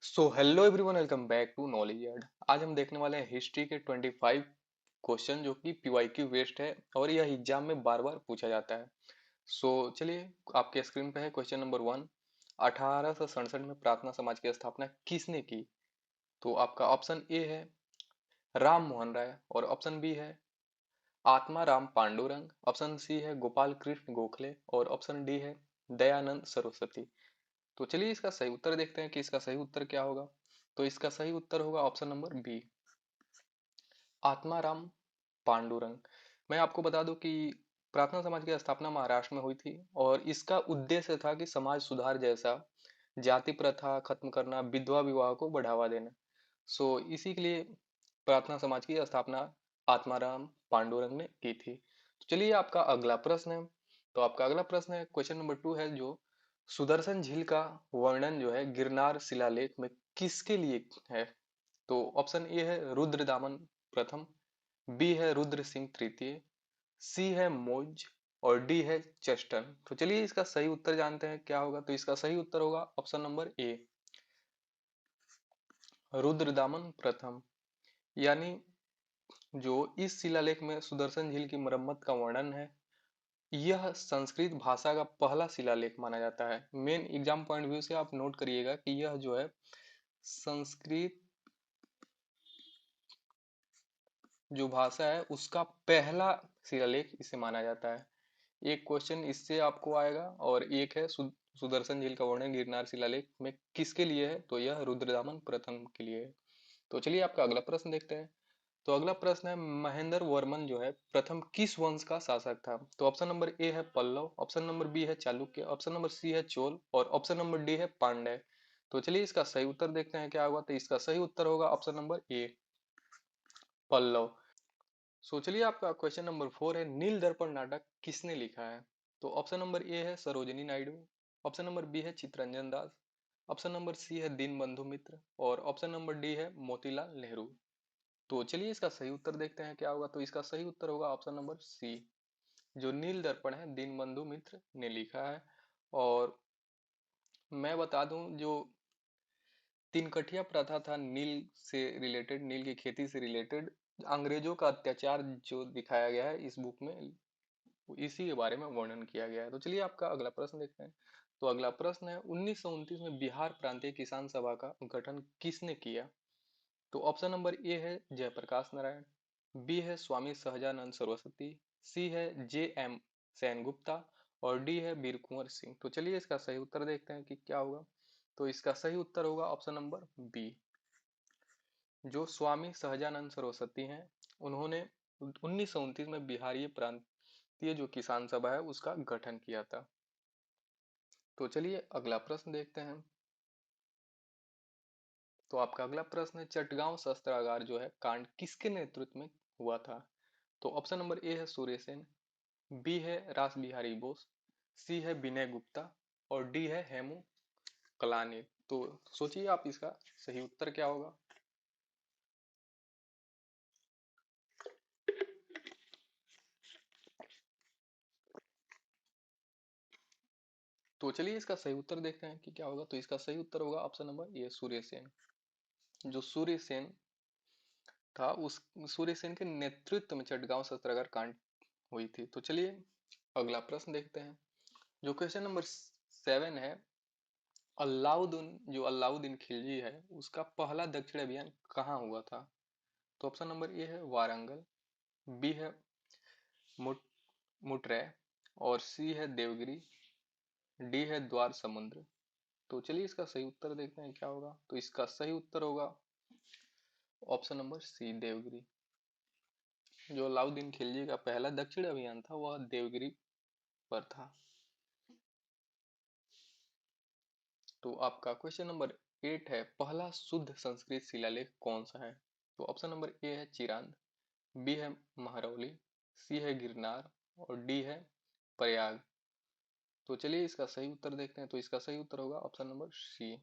So hello everyone, welcome back to knowledge yard. आज हम देखने वाले हैं हिस्ट्री के 25 क्वेश्चन जो कि पीवाईक्यू बेस्ड है और यह एग्जाम में बार बार पूछा जाता है। सो चलिए, आपके स्क्रीन पे है क्वेश्चन नंबर 1। 1867 में प्रार्थना समाज की स्थापना किसने की? तो आपका ऑप्शन ए है राम मोहन राय, और ऑप्शन बी है आत्मा राम पांडुरंग, ऑप्शन सी है गोपाल कृष्ण गोखले, और ऑप्शन डी है दयानंद सरस्वती। तो चलिए, इसका सही उत्तर देखते हैं कि इसका सही उत्तर क्या होगा। तो इसका सही उत्तर होगा option number B, Atmaram Pandurang. मैं आपको बता दूं कि प्रार्थना समाज की स्थापना महाराष्ट्र में हुई थी और इसका उद्देश्य था कि समाज सुधार जैसा जाति प्रथा खत्म करना, विधवा विवाह को बढ़ावा देना। सो इसी के लिए प्रार्थना समाज की स्थापना आत्माराम पांडुरंग ने की थी। तो चलिए, आपका अगला प्रश्न है। तो आपका अगला प्रश्न है क्वेश्चन नंबर 2 है, जो सुदर्शन झील का वर्णन जो है गिरनार शिलालेख में किसके लिए है? तो ऑप्शन ए है रुद्रदामन प्रथम, बी है रुद्र सिंह तृतीय, सी है मौज, और डी है चेस्टन। तो चलिए, इसका सही उत्तर जानते हैं क्या होगा। तो इसका सही उत्तर होगा ऑप्शन नंबर ए, रुद्रदामन प्रथम। यानी जो इस शिलालेख में सुदर्शन झील की मरम्मत का वर्णन है, यह संस्कृत भाषा का पहला शिलालेख माना जाता है। मेन एग्जाम पॉइंट व्यू से आप नोट करिएगा कि यह जो है संस्कृत जो भाषा है उसका पहला शिलालेख इसे माना जाता है। एक क्वेश्चन इससे आपको आएगा, और एक है सुदर्शन झील का वर्णन गिरनार शिलालेख में किसके लिए है? तो यह रुद्रदामन प्रथम के लिए है। तो चलिए, आपका अगला प्रश्न देखते हैं। तो अगला प्रश्न है, महेंद्र वर्मन जो है प्रथम किस वंश का शासक था? तो ऑप्शन नंबर ए है पल्लव, ऑप्शन नंबर बी है चालुक्य, ऑप्शन नंबर सी है चोल, और ऑप्शन नंबर डी है पांड्य। तो चलिए, इसका सही उत्तर देखते हैं क्या होगा। तो इसका सही उत्तर होगा ऑप्शन नंबर ए, पल्लव। सो चलिए, आपका क्वेश्चन नंबर 4 है, नील दर्पण नाटक किसने लिखा है? तो ऑप्शन नंबर ए है Sarojini Naidu, option number B है Chittaranjan Das, option number C है दीनबंधु मित्र, और ऑप्शन नंबर डी है मोतीलाल नेहरू। तो चलिए, इसका सही उत्तर देखते हैं क्या होगा। तो इसका सही उत्तर होगा ऑप्शन नंबर सी, जो नील दर्पण है दीनबंधु मित्र ने लिखा है। और मैं बता दूं, जो तिनकठिया प्रथा था नील से रिलेटेड, नील की खेती से रिलेटेड अंग्रेजों का अत्याचार जो दिखाया गया है इस बुक में, इसी के बारे में वर्णन किया गया है। तो चलिए, आपका अगला प्रश्न देखते हैं। तो अगला प्रश्न है, 1929 में बिहार प्रांतीय किसान सभा का गठन किसने किया? तो ऑप्शन नंबर ए है जयप्रकाश नारायण, बी है स्वामी सहजानंद सरस्वती, सी है J.M. सेनगुप्ता, और डी है वीर कुंवर सिंह। तो चलिए, इसका सही उत्तर देखते हैं कि क्या होगा। तो इसका सही उत्तर होगा ऑप्शन नंबर बी, जो स्वामी सहजानंद सरस्वती हैं, उन्होंने 1929 में बिहारी प्रांतीय जो किसान सभा है उसका गठन किया था। तो चलिए, अगला प्रश्न देखते हैं। तो आपका अगला प्रश्न है, चटगांव शस्त्रागार जो है कांड किसके नेतृत्व में हुआ था? तो ऑप्शन नंबर ए है सूर्यसेन, बी है रास बिहारी बोस, सी है विनय गुप्ता, और डी है हेमू कलानी। तो सोचिए आप, इसका सही उत्तर क्या होगा। तो चलिए, इसका सही उत्तर देखते हैं कि क्या होगा। तो इसका सही उत्तर होगा ऑप्शन नंबर ए, सूर्यसेन। जो सूर्यसेन था, उस सूर्यसेन के नेतृत्व में चटगांव शस्त्रागार कांड हुई थी। तो चलिए, अगला प्रश्न देखते हैं। जो क्वेश्चन नंबर 7 है, अलाउद्दीन जो अलाउद्दीन खिलजी है उसका पहला दक्षिण अभियान कहाँ हुआ था? तो ऑप्शन नंबर ए है वारंगल, बी है मुट मुटरै, और सी है देवगिरी, डी है द्वार समुद्र। तो चलिए, इसका सही उत्तर देखते हैं क्या होगा। तो इसका सही उत्तर होगा ऑप्शन नंबर सी, देवगिरी। जो अलाउद्दीन खिलजी का पहला दक्षिण अभियान था वह देवगिरी पर था। तो आपका क्वेश्चन नंबर 8 है, पहला शुद्ध संस्कृत शिलालेख कौन सा है? तो ऑप्शन नंबर ए है चिरांद, बी है महरौली, सी है गिरनार, और डी है प्रयाग। तो चलिए, इसका सही उत्तर देखते हैं। तो इसका सही उत्तर होगा ऑप्शन नंबर सी,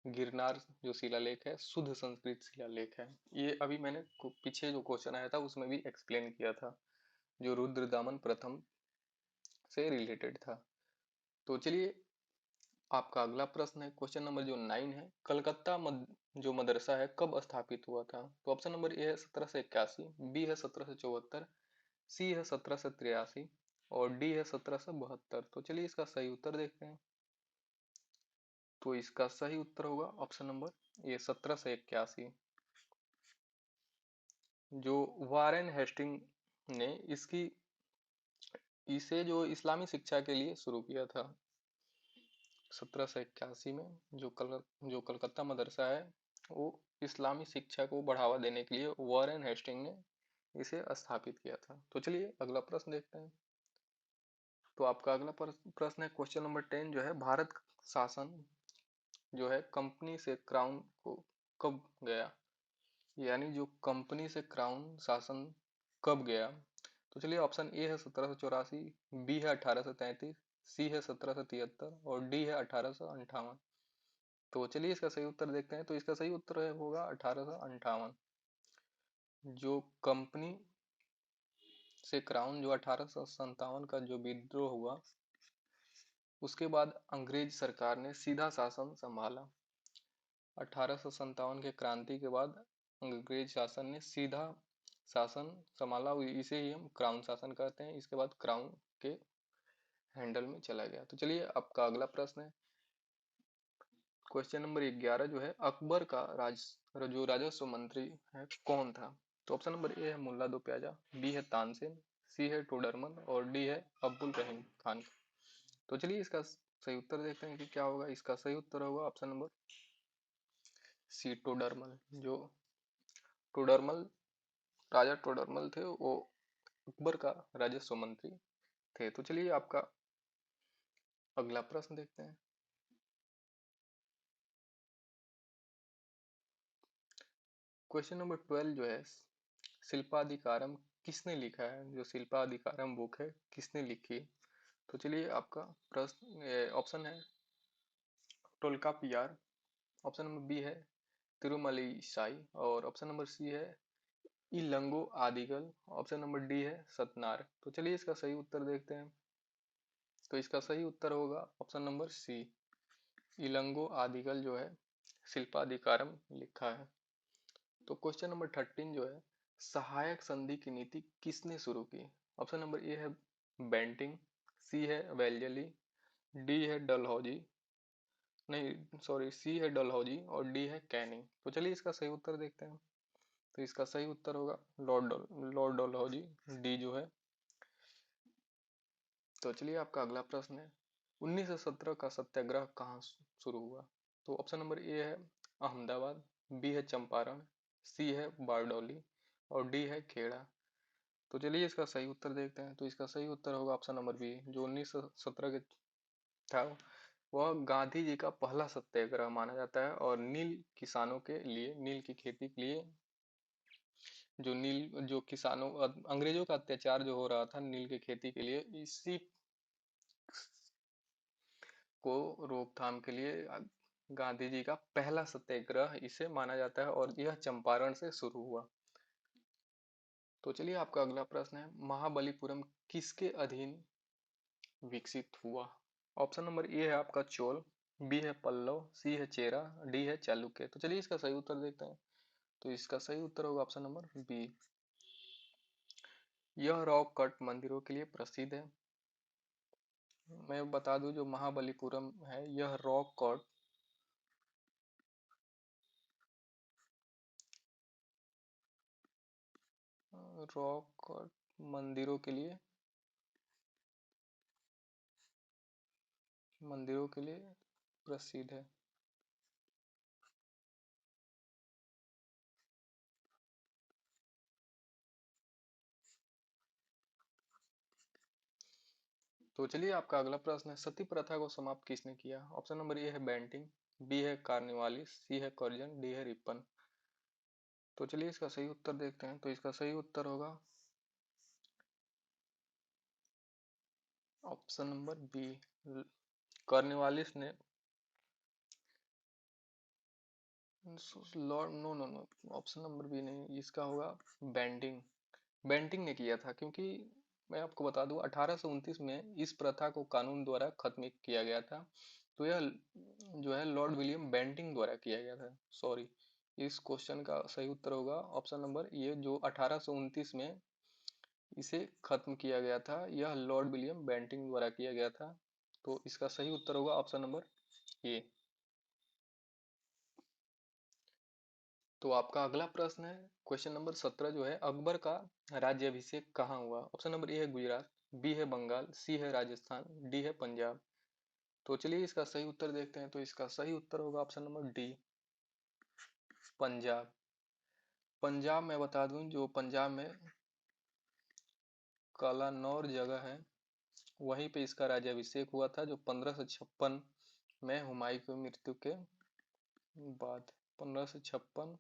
गिरनार जो शिलालेख है शुद्ध संस्कृत शिलालेख है। ये अभी मैंने पीछे जो क्वेश्चन आया था उसमें भी एक्सप्लेन किया था, जो रुद्रदामन प्रथम से रिलेटेड था। तो चलिए, आपका अगला प्रश्न है क्वेश्चन नंबर जो 9 है, कलकत्ता जो मदरसा है कब स्थापित हुआ था? तो ऑप्शन नंबर ए है 1781, बी है 1774, सी है 1783 और डी है 1772। तो चलिए इसका सही उत्तर देखते हैं। तो इसका सही उत्तर होगा ऑप्शन नंबर ए 1781। जो वारेन हेस्टिंग ने इसे जो इस्लामी शिक्षा के लिए शुरू किया था 1781 में। जो कलकत्ता मदरसा है वो इस्लामी शिक्षा को बढ़ावा देने के लिए वॉरेन हेस्टिंग ने इसे स्थापित किया था। तो चलिए अगला प्रश्न देखते हैं। तो आपका अगला प्रश्न है क्वेश्चन नंबर 10 जो है, भारत शासन जो है कंपनी से क्राउन को कब गया? यानी जो कंपनी से क्राउन शासन कब गया? तो चलिए ऑप्शन ए है 1784, बी है 1833, सी है 1773 और डी है 1858। तो चलिए इसका सही उत्तर देखते हैं। तो इसका सही उत्तर होगा 1858। जो कंपनी से क्राउन जो 1857 का जो विद्रोह हुआ, उसके बाद अंग्रेज सरकार ने सीधा शासन संभाला। 1857 के क्रांति के बाद अंग्रेज शासन ने सीधा शासन संभाला, इसे ही हम क्राउन शासन कहते हैं। इसके बाद क्राउन के हैंडल में चला गया। तो चलिए आपका अगला प्रश्न है क्वेश्चन नंबर 11 जो है, अकबर का जो राजस्व मंत्री है कौन था? तो ऑप्शन नंबर ए है मुल्ला दो प्याजा, बी है तानसेन, सी है टोडरमल और डी है अब्दुल रहीम खान। तो चलिए इसका सही उत्तर देखते हैं कि क्या होगा। इसका सही उत्तर होगा ऑप्शन नंबर सी टोडरमल। जो टोडरमल राजा टोडरमल थे वो अकबर का राजस्व मंत्री थे। तो चलिए आपका अगला प्रश्न देखते हैं। क्वेश्चन नंबर 12 जो है, शिल्पाधिकारम किसने लिखा है? जो शिल्पाधिकारम बुक है किसने लिखी? तो चलिए आपका प्रश्न ऑप्शन है टोल्कापियर, ऑप्शन नंबर बी है तिरुमलई साई और ऑप्शन नंबर सी है इलंगो आदिगल, ऑप्शन नंबर डी है सतनार। तो चलिए इसका सही उत्तर देखते हैं। तो इसका सही उत्तर होगा ऑप्शन नंबर सी, इलंगो आदिगल जो है शिल्पाधिकारम लिखा है। तो क्वेश्चन नंबर 13 जो है, सहायक संधि की नीति किसने शुरू की? ऑप्शन नंबर ए है बेंटिंग, सी है वेल्जली, डी है डलहौजी, नहीं सॉरी, सी है डलहौजी और डी है कैनिंग। तो चलिए इसका सही उत्तर देखते हैं। तो इसका सही उत्तर होगा लॉर्ड डलहौजी, डी जो है। तो चलिए आपका अगला प्रश्न है, 1917 का सत्याग्रह कहाँ शुरू हुआ? तो ऑप्शन नंबर ए है अहमदाबाद, बी है चंपारण, सी है बारडोली और डी है खेड़ा। तो चलिए इसका सही उत्तर देखते हैं। तो इसका सही उत्तर होगा ऑप्शन नंबर बी, जो 1917 के था वह गांधी जी का पहला सत्याग्रह माना जाता है। और नील किसानों के लिए, नील की खेती के लिए, जो किसानों अंग्रेजों का अत्याचार जो हो रहा था नील की खेती के लिए, इसी को रोकथाम के लिए गांधी जी का पहला सत्याग्रह इसे माना जाता है और यह चंपारण से शुरू हुआ। तो चलिए आपका अगला प्रश्न है, महाबलीपुरम किसके अधीन विकसित हुआ? ऑप्शन नंबर ए है आपका चोल, बी है पल्लव, सी है चेरा, डी है चालुक्य। तो चलिए इसका सही उत्तर देखते हैं। तो इसका सही उत्तर होगा ऑप्शन नंबर बी, यह रॉक कट मंदिरों के लिए प्रसिद्ध है। मैं बता दूं जो महाबलीपुरम है यह रॉक कट मंदिरों के लिए प्रसिद्ध है। तो चलिए आपका अगला प्रश्न है, सती प्रथा को समाप्त किसने किया? ऑप्शन नंबर ए है बेंटिंग, बी है कार्निवालिस, सी है कर्जन, डी है रिपन। तो चलिए इसका सही उत्तर देखते हैं। तो इसका सही उत्तर होगा ऑप्शन नंबर बी, कार्निवालिस ने lord no no no, option number B नहीं, इसका होगा बेंटिंग। बेंटिंग ने किया था, क्योंकि मैं आपको बता दूं 1829 में इस प्रथा को कानून द्वारा खत्म किया गया था। तो यह जो है लॉर्ड विलियम बेंटिंग द्वारा किया गया था, सॉरी। इस क्वेश्चन का सही उत्तर होगा ऑप्शन नंबर ये, जो 1829 में इसे खत्म किया गया था, यह लॉर्ड विलियम बेंटिंग द्वारा किया गया था। तो इसका सही उत्तर होगा ऑप्शन नंबर ए। तो आपका अगला प्रश्न है क्वेश्चन नंबर 17 जो है, अकबर का राज्याभिषेक कहाँ हुआ? ऑप्शन नंबर ए है गुजरात, बी है बंगाल, सी है राजस्थान, डी है पंजाब। तो चलिए इसका सही उत्तर देखते हैं। तो इसका सही उत्तर होगा option number D, Punjab. Punjab में बता दूं, जो पंजाब में कालानौर जगह है, वहीं पे इसका राज्याभिषेक हुआ था, जो 1556 में हुमायूं की मृत्यु के बाद। 1556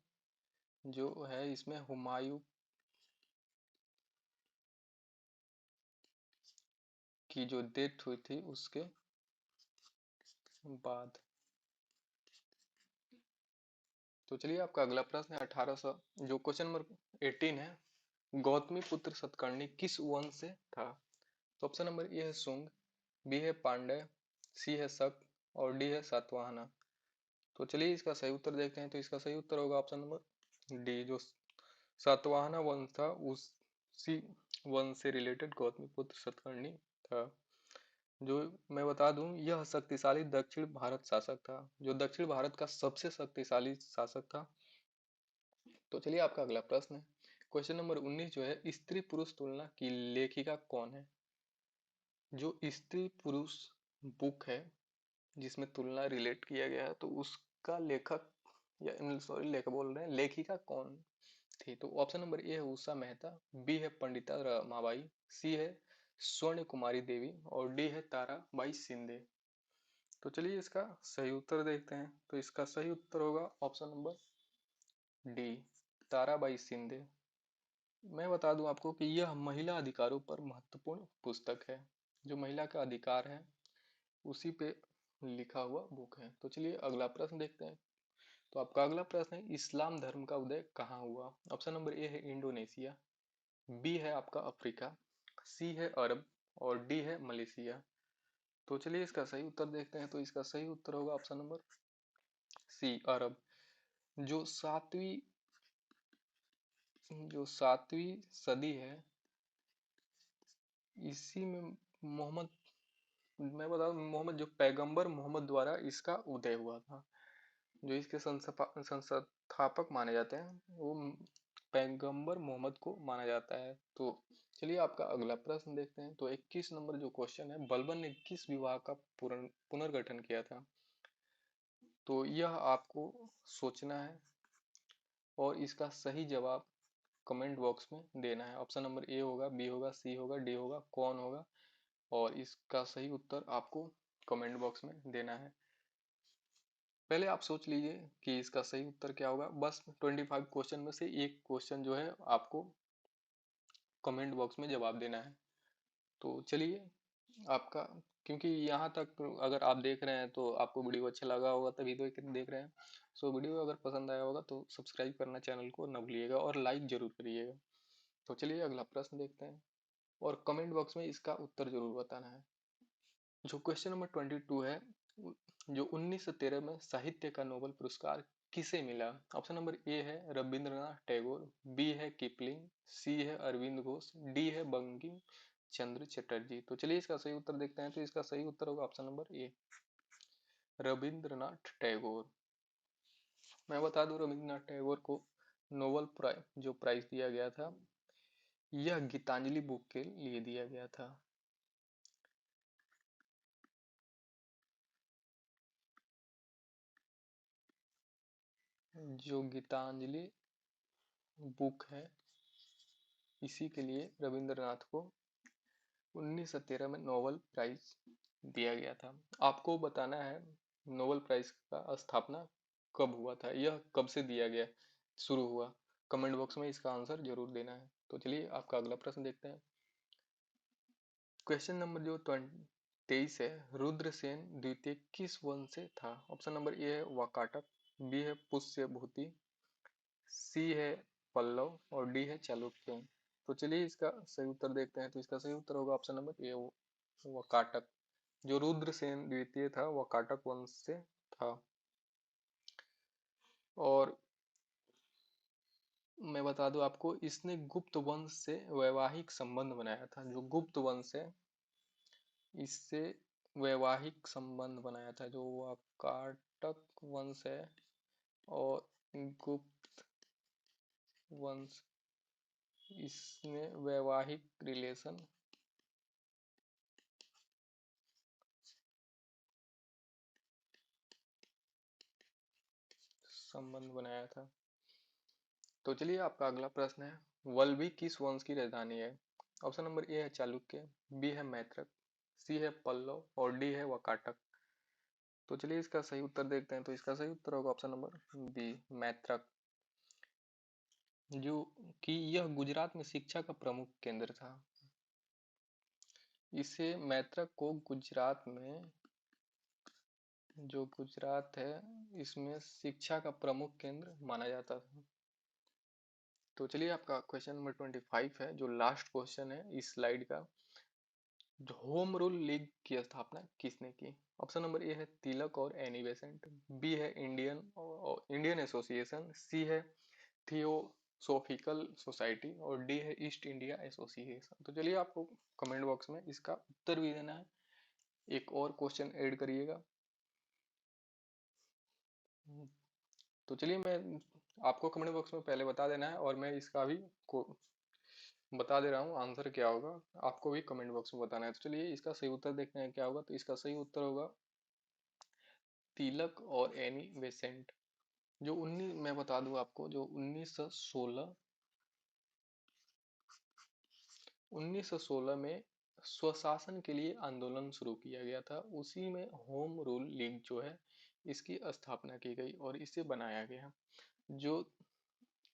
जो है, इसमें हुमायूं की जो डेथ हुई थी उसके बाद। तो चलिए आपका अगला प्रश्न है 1800, जो क्वेश्चन नंबर 18 है, गौतमी पुत्र सतकर्णी किस वंश से था? तो ऑप्शन नंबर ए है शुंग, बी है पांड्य, सी है शक और डी है सातवाहना। तो चलिए इसका सही उत्तर देखते हैं। तो इसका सही उत्तर होगा ऑप्शन नंबर डी, जो सातवाहना वंश था उसी वंश से रिलेटेड गौतमी पुत्र सतकर्णी था। जो मैं बता दूं, यह शक्तिशाली दक्षिण भारत शासक था, जो दक्षिण भारत का सबसे शक्तिशाली शासक था। तो चलिए आपका अगला प्रश्न है क्वेश्चन नंबर 19 जो है, स्त्री पुरुष तुलना की लेखिका कौन है? जो स्त्री पुरुष बुक है जिसमें तुलना रिलेट किया गया है, तो उसका लेखक, या सॉरी लेखक बोल रहे हैं, लेखिका कौन थी? तो ऑप्शन नंबर ए है उषा मेहता, बी है पंडिता रमाबाई, सी है स्वर्ण कुमारी देवी और डी है ताराबाई शिंदे। तो चलिए इसका सही उत्तर देखते हैं। तो इसका सही उत्तर होगा option number D, Tarabai Shinde. मैं बता दूं आपको कि यह महिला अधिकारों पर महत्वपूर्ण पुस्तक है, जो महिला का अधिकार है उसी पे लिखा हुआ बुक है। तो चलिए अगला प्रश्न देखते हैं। तो आपका अगला प्रश्न है, इस्लाम धर्म का उदय कहाँ हुआ? ऑप्शन नंबर ए है इंडोनेशिया, बी है आपका अफ्रीका, सी है अरब और डी है मलेशिया। तो चलिए इसका सही उत्तर देखते हैं। तो इसका सही उत्तर होगा ऑप्शन नंबर सी, अरब। जो सातवीं सदी है, इसी में मोहम्मद, मैं बता दूं, मोहम्मद जो पैगंबर मोहम्मद द्वारा इसका उदय हुआ था। जो इसके संस्थापक माने जाते हैं वो पैगंबर मोहम्मद को माना जाता है। तो चलिए आपका अगला प्रश्न देखते हैं। तो 21 नंबर जो क्वेश्चन है, बलबन ने किस विभाग का पुनर्गठन किया था? तो यह आपको सोचना है और इसका सही जवाब कमेंट बॉक्स में देना है। ऑप्शन नंबर ए होगा, बी होगा, सी होगा, डी होगा, कौन होगा? और इसका सही उत्तर आपको कमेंट बॉक्स में देना है। पहले आप सोच लीजिए कि इसका सही उत्तर क्या होगा। बस 25 क्वेश्चन में से एक क्वेश्चन जो है आपको कमेंट बॉक्स में जवाब देना है। तो चलिए आपका, क्योंकि यहाँ तक अगर आप देख रहे हैं तो आपको वीडियो अच्छा लगा होगा, तभी तो देख रहे हैं। सो वीडियो अगर पसंद आया होगा तो सब्सक्राइब करना चैनल को न भूलिएगा और लाइक जरूर करिएगा। तो चलिए अगला प्रश्न देखते हैं और कमेंट बॉक्स में इसका उत्तर जरूर बताना है। जो क्वेश्चन नंबर 22 है, जो 1913 में साहित्य का नोबेल पुरस्कार किसे मिला? ऑप्शन नंबर ए है रविंद्रनाथ टैगोर, बी है किपलिंग, सी है अरविंद घोष, डी है बंकिम चंद्र चटर्जी। तो चलिए इसका सही उत्तर देखते हैं। तो इसका सही उत्तर होगा ऑप्शन नंबर ए, रविंद्रनाथ टैगोर। मैं बता दूं, रविंद्रनाथ टैगोर को नोबेल प्राइज जो प्राइज दिया गया था, यह गीतांजलि बुक के लिए दिया गया था। जो गीतांजलि बुक है, इसी के लिए रविंद्रनाथ को 1913 में नोबेल प्राइज दिया गया था। आपको बताना है नोबेल प्राइज का स्थापना कब हुआ था, यह कब से दिया गया शुरू हुआ। कमेंट बॉक्स में इसका आंसर जरूर देना है। तो चलिए आपका अगला प्रश्न देखते हैं। क्वेश्चन नंबर जो 23 है, रुद्रसेन द्वितीय किस वंश से था? ऑप्शन नंबर ए है वाकाटक, बी है पुष्यभूति, सी है पल्लव और डी है चालुक्य। तो चलिए इसका सही उत्तर देखते हैं। तो इसका सही उत्तर होगा ऑप्शन नंबर ए, वाकाटक। जो रुद्रसेन द्वितीय था वह काटक वंश से था। और मैं बता दूं आपको, इसने गुप्त वंश से वैवाहिक संबंध बनाया था। जो गुप्त वंश है इससे वैवाहिक संबंध बनाया था। जो वह काटक वंश है और गुप्त वंश, इसमें वैवाहिक रिलेशन संबंध बनाया था। तो चलिए आपका अगला प्रश्न है, वल्लभी किस वंश की राजधानी है? ऑप्शन नंबर ए है चालुक्य, बी है मैत्रक, सी है पल्लव और डी है वाकाटक। तो चलिए इसका सही उत्तर देखते हैं। तो इसका सही उत्तर होगा ऑप्शन नंबर बी, मैत्रक। जो कि यह गुजरात में शिक्षा का प्रमुख केंद्र था। इसे मैत्रक को गुजरात में, जो गुजरात है इसमें शिक्षा का प्रमुख केंद्र माना जाता था। तो चलिए आपका क्वेश्चन नंबर 25 है, जो लास्ट क्वेश्चन है इस स्लाइड का। होम रूल लीग की स्थापना किसने की? ऑप्शन नंबर ए है तिलक और एनी बेसेंट, बी है इंडियन एसोसिएशन, सी है थियोसोफिकल सोसाइटी और डी है ईस्ट इंडिया एसोसिएशन। तो चलिए आपको कमेंट बॉक्स में इसका उत्तर भी देना है। एक और क्वेश्चन ऐड करिएगा। तो चलिए मैं आपको कमेंट बॉक्स में पहले बता देना है और मैं इसका भी को बता दे रहा हूँ आंसर क्या होगा। आपको भी कमेंट बॉक्स में बताना है। तो चलिए इसका सही उत्तर देखते हैं क्या होगा। तो इसका सही उत्तर होगा तिलक और एनी बेसेंट। जो 19 मैं बता दूं आपको, जो 1916 में स्वशासन के लिए आंदोलन शुरू किया गया था। उसी में होम रूल लीग जो है इसकी स्थापना की गई और इसे बनाया गया, जो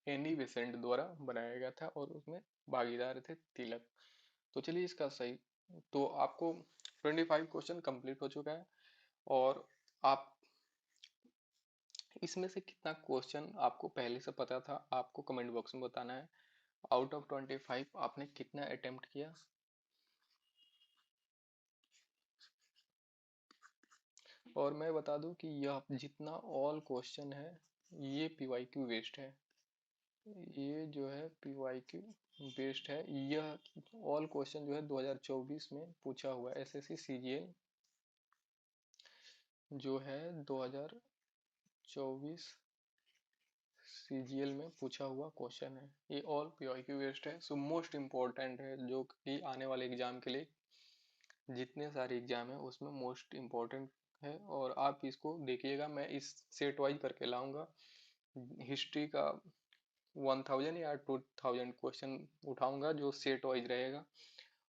एनी बेसेंट द्वारा बनाया गया था और उसमें भागीदार थे तिलक। तो चलिए इसका सही, तो आपको 25 क्वेश्चन कंप्लीट हो चुका है। और आप इसमें से कितना क्वेश्चन आपको पहले से पता था आपको कमेंट बॉक्स में बताना है। आउट ऑफ 25 आपने कितना अटेम्प्ट किया। और मैं बता दूं कि यह जितना ऑल क्वेश्चन है ये पीवाईक्यू बेस्ड है। ये जो है पीवाईक्यू बेस्ड है। यह ऑल क्वेश्चन जो है 2024 में पूछा हुआ एसएससी सीजीएल जो है 2024 सीजीएल में पूछा हुआ क्वेश्चन है। ये ऑल पीवाईक्यू बेस्ड है, सो मोस्ट इम्पोर्टेंट है, जो कि आने वाले एग्जाम के लिए जितने सारे एग्जाम है उसमें मोस्ट इम्पोर्टेंट है। और आप इसको देखिएगा, मैं इस सेट वाइज करके लाऊंगा। हिस्ट्री का 1000 या 2000 क्वेश्चन उठाऊंगा जो सेट वाइज रहेगा।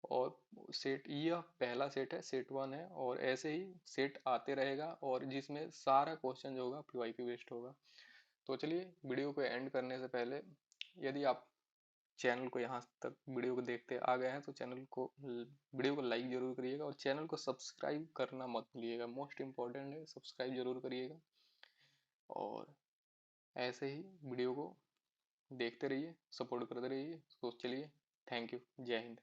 और सेट, यह पहला सेट है, सेट वन है, और ऐसे ही सेट आते रहेगा और जिसमें सारा क्वेश्चन जो होगा पीवाईक्यू बेस्ड होगा। तो चलिए वीडियो को एंड करने से पहले, यदि आप चैनल को यहाँ तक वीडियो को देखते आ गए हैं तो चैनल को, वीडियो को लाइक जरूर करिएगा और चैनल को सब्सक्राइब करना मत भूलिएगा। मोस्ट इम्पोर्टेंट है, सब्सक्राइब जरूर करिएगा। और ऐसे ही वीडियो को देखते रहिए, सपोर्ट करते रहिए। तो चलिए, थैंक यू, जय हिंद।